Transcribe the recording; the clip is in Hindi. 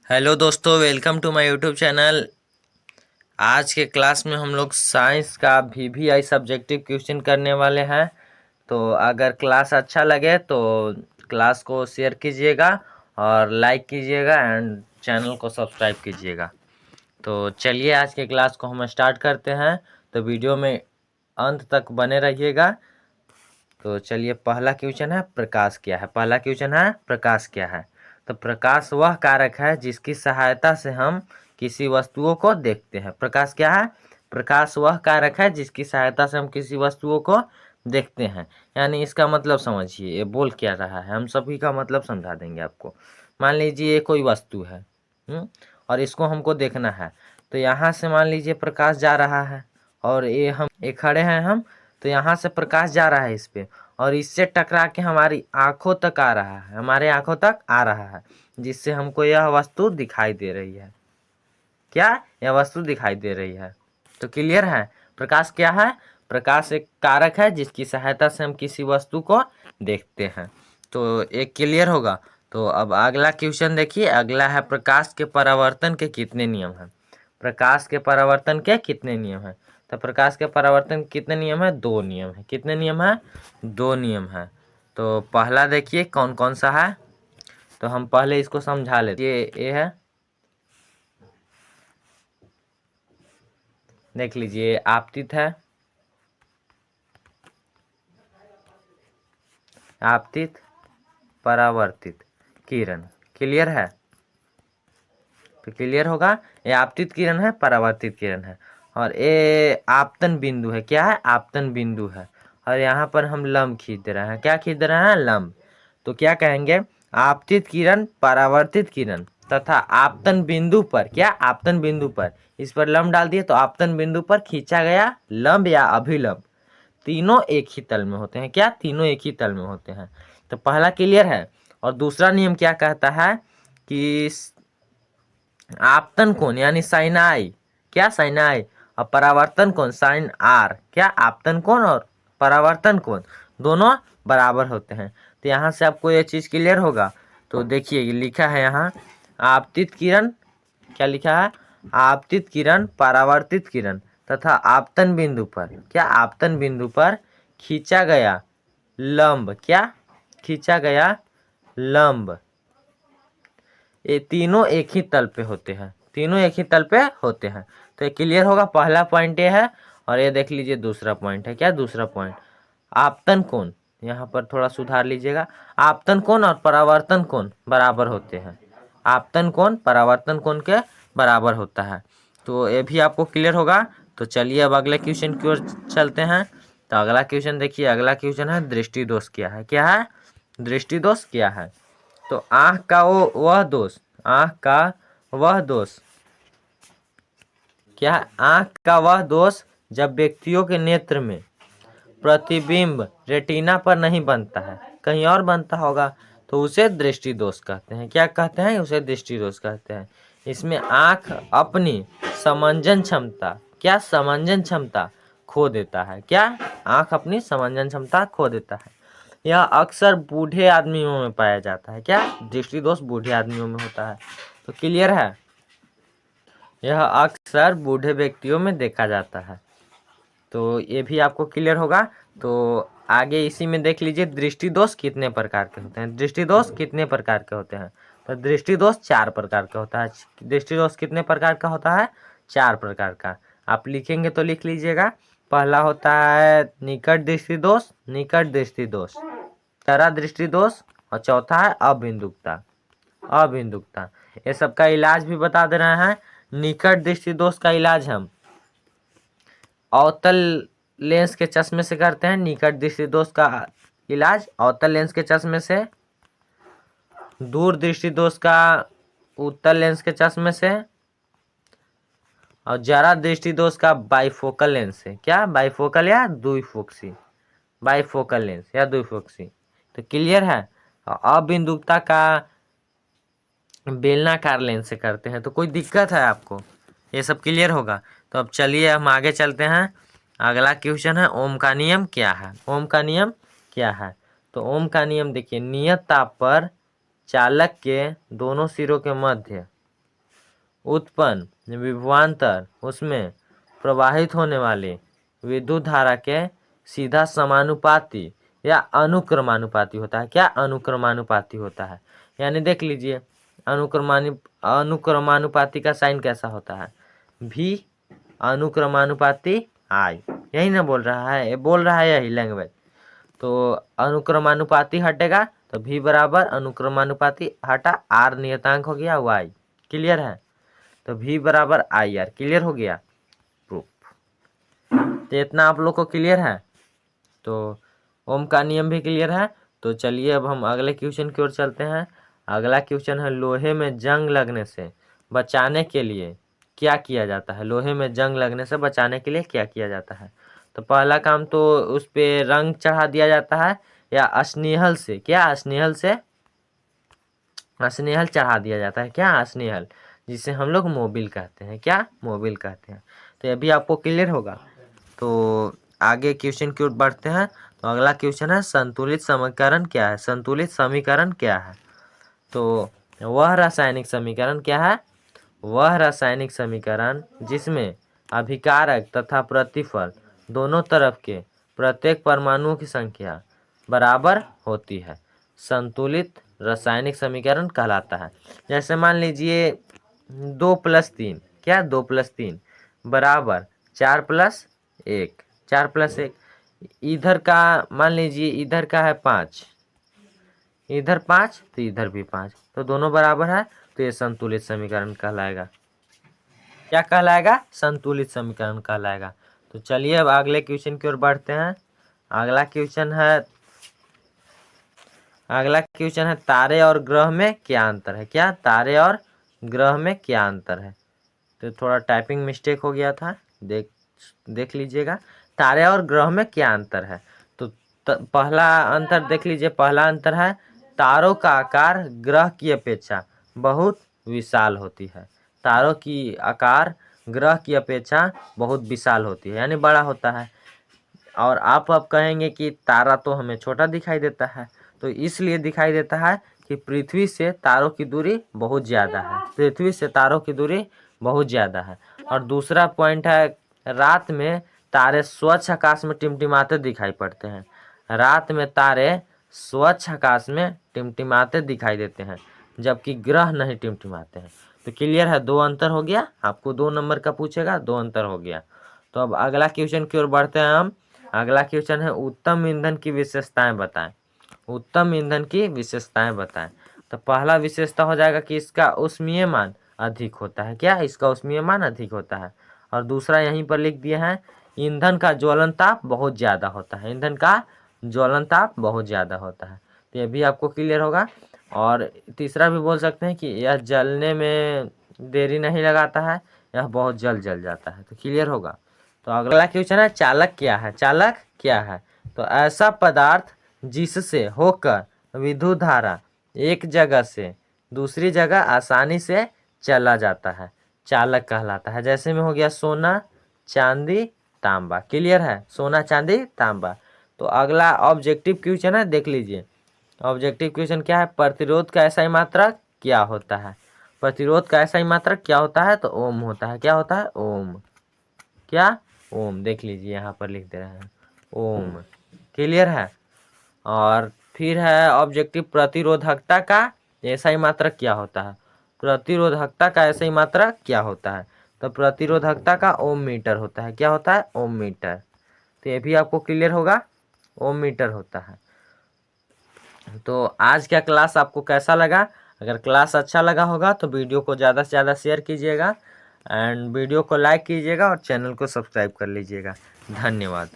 हेलो दोस्तों, welcome to my YouTube channel. आज के क्लास में हम लोग साइंस का वीवीआई सब्जेक्टिव क्वेश्चन करने वाले हैं। तो अगर क्लास अच्छा लगे तो क्लास को शेयर कीजिएगा और लाइक कीजिएगा एंड चैनल को सब्सक्राइब कीजिएगा। तो चलिए आज के क्लास को हम स्टार्ट करते हैं। तो वीडियो में अंत तक बने रहिएगा। तो चलिए, पहला क्वेश्चन है प्रकाश क्या है। पहला क्वेश्चन है प्रकाश क्या है। तो प्रकाश वह कारक है जिसकी सहायता से हम किसी वस्तुओं को देखते हैं। प्रकाश क्या है? प्रकाश वह कारक है जिसकी सहायता से हम किसी वस्तुओं को देखते हैं। यानी इसका मतलब समझिए, ये बोल क्या रहा है, हम सभी का मतलब समझा देंगे आपको। मान लीजिए ये कोई वस्तु है, और इसको हमको देखना है। तो यहाँ से मान लीजिए प्रकाश जा रहा है और ये खड़े हैं हम। तो यहाँ से प्रकाश जा रहा है इस पे और इससे टकरा के हमारी आंखों तक आ रहा है, हमारे आंखों तक आ रहा है, जिससे हमको यह वस्तु दिखाई दे रही है। क्या? यह वस्तु दिखाई दे रही है। तो क्लियर है? प्रकाश क्या है? प्रकाश एक कारक है जिसकी सहायता से हम किसी वस्तु को देखते हैं। तो एक क्लियर होगा। तो अब अगला क्वेश्चन देखिए। अगला है प्रकाश के परावर्तन के कितने नियम हैं। प्रकाश के परावर्तन के कितने नियम हैं। तो प्रकाश के परावर्तन के कितने नियम है? 2 नियम है। कितने नियम है? 2 नियम है। तो पहला देखिए कौन कौन सा है। तो हम पहले इसको समझा लेते। ये है, देख लीजिए, आपतित है, आपतित, परावर्तित किरण। क्लियर है? तो क्लियर होगा, ये आपतित किरण है, परावर्तित किरण है, और ये आपतन बिंदु है। क्या है? आपतन बिंदु है। और यहाँ पर हम लंब खींच रहे हैं। क्या खींच रहे हैं? लंब। तो क्या कहेंगे? आपतित किरण, परावर्तित किरण तथा आपतन बिंदु पर, क्या आपतन बिंदु पर, इस पर लंब डाल दिए तो आपतन बिंदु पर खींचा गया लंब या अभिलंब तीनों एक ही तल में होते हैं। क्या? तीनों एक ही तल में होते हैं। तो पहला क्लियर है। और दूसरा नियम क्या कहता है कि आपतन कोण यानी साइन आई, क्या साइन आई, और परावर्तन कोण साइन आर, क्या आपतन कोण और परावर्तन कोण दोनों बराबर होते हैं। तो यहाँ से आपको ये चीज़ क्लियर होगा। तो देखिए लिखा है यहाँ, आपतित किरण, क्या लिखा है? आपतित किरण, परावर्तित किरण तथा आपतन बिंदु पर, क्या आपतन बिंदु पर खींचा गया लंब, क्या खींचा गया लंब, ये तीनों एक ही तल पे होते हैं। तीनों एक ही तल पे होते हैं। तो ये क्लियर होगा। पहला पॉइंट ये है। और ये देख लीजिए दूसरा पॉइंट है। क्या दूसरा पॉइंट? आपतन कोण, यहाँ पर थोड़ा सुधार लीजिएगा। आपतन कोण और परावर्तन कोण बराबर होते हैं। आपतन कोण परावर्तन कोण के बराबर होता है। तो ये भी आपको क्लियर होगा। तो चलिए अब अगले क्वेश्चन की ओर चलते हैं। तो अगला क्वेश्चन देखिए। अगला क्वेश्चन है दृष्टि दोष क्या है। क्या है? दृष्टि दोष क्या है। तो आँख का वह दोष, आँख का वह दोष, क्या? आँख का वह दोष जब व्यक्तियों के नेत्र में प्रतिबिंब रेटिना पर नहीं बनता है, कहीं और बनता होगा, तो उसे दृष्टि दोष कहते हैं। क्या कहते हैं? उसे दृष्टि दोष कहते हैं। इसमें आँख अपनी समंजन क्षमता, क्या समंजन क्षमता खो देता है। क्या? आँख अपनी समंजन क्षमता खो देता है। यह अक्सर बूढ़े आदमियों में पाया जाता है। क्या? दृष्टि दोष बूढ़े आदमियों में होता है। तो क्लियर है, यह अक्सर बूढ़े व्यक्तियों में देखा जाता है। तो ये भी आपको क्लियर होगा। तो आगे इसी में देख लीजिए दृष्टि दोष कितने प्रकार के होते हैं। दृष्टि दोष कितने प्रकार के होते हैं। तो दृष्टि दोष 4 प्रकार का होता है। दृष्टि दोष कितने प्रकार का होता है? 4 प्रकार का। आप लिखेंगे तो लिख लीजिएगा। पहला होता है निकट दृष्टि दोष, निकट दृष्टि दोष, तीसरा दृष्टि दोष, और चौथा है अबिंदुकता, अबिंदुकता। ये सब का इलाज भी बता दे रहे हैं। निकट दृष्टि दोष का इलाज हम अवतल लेंस के चश्मे से करते हैं। निकट दृष्टि दोष का इलाज अवतल लेंस के चश्मे से, दूर दृष्टि दोष का उत्तल लेंस के चश्मे से, और जरा दृष्टि दोष का बाइफोकल लेंस से। क्या? बाइफोकल या द्विफोक्सी, बाइफोकल लेंस या द्विफोक्सी। तो क्लियर है। और अबिंदुकता का बेलनाकार लेंस से करते हैं। तो कोई दिक्कत है आपको? ये सब क्लियर होगा। तो अब चलिए हम आगे चलते हैं। अगला क्वेश्चन है ओम का नियम क्या है। ओम का नियम क्या है। तो ओम का नियम देखिए, नियत ताप पर चालक के दोनों सिरों के मध्य, उत्पन्न विभवांतर उसमें प्रवाहित होने वाली विद्युत धारा के सीधा समानुपाती या अनुक्रमानुपाती होता है। क्या अनुक्रमानुपाती होता है, यानी देख लीजिए अनुक्रमानुपाती का साइन कैसा होता है, भी अनुक्रमानुपाती आई, यही ना बोल रहा है, ये बोल रहा है यही लैंग्वेज। तो अनुक्रमानुपाती हटेगा तो भी बराबर अनुक्रमानुपाती हटा आर नियतांक हो गया वाई, क्लियर है। तो भी बराबर आई आर, क्लियर हो गया प्रूफ। तो इतना आप लोग को क्लियर है, तो ओम का नियम भी क्लियर है। तो चलिए अब हम अगले क्वेश्चन की ओर चलते हैं। अगला क्वेश्चन है लोहे में जंग लगने से बचाने के लिए क्या किया जाता है। लोहे में जंग लगने से बचाने के लिए क्या किया जाता है। तो पहला काम तो उस पे रंग चढ़ा दिया जाता है या स्नेहल से, क्या स्नेहल से, स्नेहल चढ़ा दिया जाता है। क्या स्नेहल, जिसे हम लोग मोबिल कहते हैं, क्या मोबिल कहते हैं। तो ये भी आपको क्लियर होगा। तो आगे क्वेश्चन की ओर बढ़ते हैं। तो अगला क्वेश्चन है संतुलित समीकरण क्या है। संतुलित समीकरण क्या है। तो वह रासायनिक समीकरण क्या है, वह रासायनिक समीकरण जिसमें अभिकारक तथा प्रतिफल दोनों तरफ के प्रत्येक परमाणुओं की संख्या बराबर होती है, संतुलित रासायनिक समीकरण कहलाता है। जैसे मान लीजिए 2+3, क्या 2+3 बराबर 4+1, 4+1। इधर का मान लीजिए इधर का है 5, इधर 5 तो इधर भी 5, तो दोनों बराबर है, तो ये संतुलित समीकरण कहलाएगा। क्या कहलाएगा, संतुलित समीकरण कहलाएगा। तो चलिए अब अगले क्वेश्चन की ओर बढ़ते हैं। अगला क्वेश्चन है तारे और ग्रह में क्या अंतर है। क्या तारे और ग्रह में क्या अंतर है। तो थोड़ा टाइपिंग मिस्टेक हो गया था, देख लीजिएगा। तारे और ग्रह में क्या अंतर है। तो पहला अंतर देख लीजिए, पहला अंतर है तारों का आकार ग्रह की अपेक्षा बहुत विशाल होती है। तारों की आकार ग्रह की अपेक्षा बहुत विशाल होती है, यानी बड़ा होता है। और आप अब कहेंगे कि तारा तो हमें छोटा दिखाई देता है, तो इसलिए दिखाई देता है कि पृथ्वी से तारों की दूरी बहुत ज़्यादा है, पृथ्वी से तारों की दूरी बहुत ज़्यादा है। और दूसरा पॉइंट है रात में तारे स्वच्छ आकाश में टिमटिमाते दिखाई पड़ते हैं। रात में तारे स्वच्छ आकाश में टिमटिमाते दिखाई देते हैं, जबकि ग्रह नहीं टिमटिमाते हैं। तो क्लियर है, दो अंतर हो गया। आपको 2 नंबर का पूछेगा, 2 अंतर हो गया। तो अब अगला क्वेश्चन की ओर बढ़ते हैं हम। अगला क्वेश्चन है उत्तम ईंधन की विशेषताएं बताएं। उत्तम ईंधन की विशेषताएं बताएं। तो पहला विशेषता हो जाएगा कि इसका ऊष्मीय मान अधिक होता है। क्या, इसका ऊष्मीय मान अधिक होता है। और दूसरा यहीं पर लिख दिया है ईंधन का ज्वलन ताप बहुत ज़्यादा होता है। ईंधन का ज्वलन ताप बहुत ज़्यादा होता है। तो ये भी आपको क्लियर होगा। और तीसरा भी बोल सकते हैं कि यह जलने में देरी नहीं लगाता है, यह बहुत जल्द जल जाता है। तो क्लियर होगा। तो अगला क्वेश्चन है चालक क्या है। चालक क्या है। तो ऐसा पदार्थ जिससे होकर विद्युत धारा एक जगह से दूसरी जगह आसानी से चला जाता है, चालक कहलाता है। जैसे में हो गया सोना, चांदी, तांबा। क्लियर है, सोना, चांदी, तांबा। तो अगला ऑब्जेक्टिव क्वेश्चन है, देख लीजिए। ऑब्जेक्टिव क्वेश्चन क्या है, प्रतिरोध का ऐसा ही मात्रक क्या होता है। प्रतिरोध का ऐसा ही मात्रक क्या होता है, तो ओम होता है। क्या होता है, ओम। क्या, ओम। देख लीजिए यहाँ पर लिख दे रहे हैं ओम। क्लियर है। और फिर है ऑब्जेक्टिव प्रतिरोधकता का ऐसा ही मात्रक क्या होता है। प्रतिरोधकता का ऐसा ही मात्रक क्या होता है। तो प्रतिरोधकता का ओम मीटर होता है। क्या होता है, ओम मीटर। तो ये भी आपको क्लियर होगा, ओम मीटर होता है। तो आज का क्लास आपको कैसा लगा। अगर क्लास अच्छा लगा होगा तो वीडियो को ज़्यादा से ज़्यादा शेयर कीजिएगा एंड वीडियो को लाइक कीजिएगा और चैनल को सब्सक्राइब कर लीजिएगा। धन्यवाद।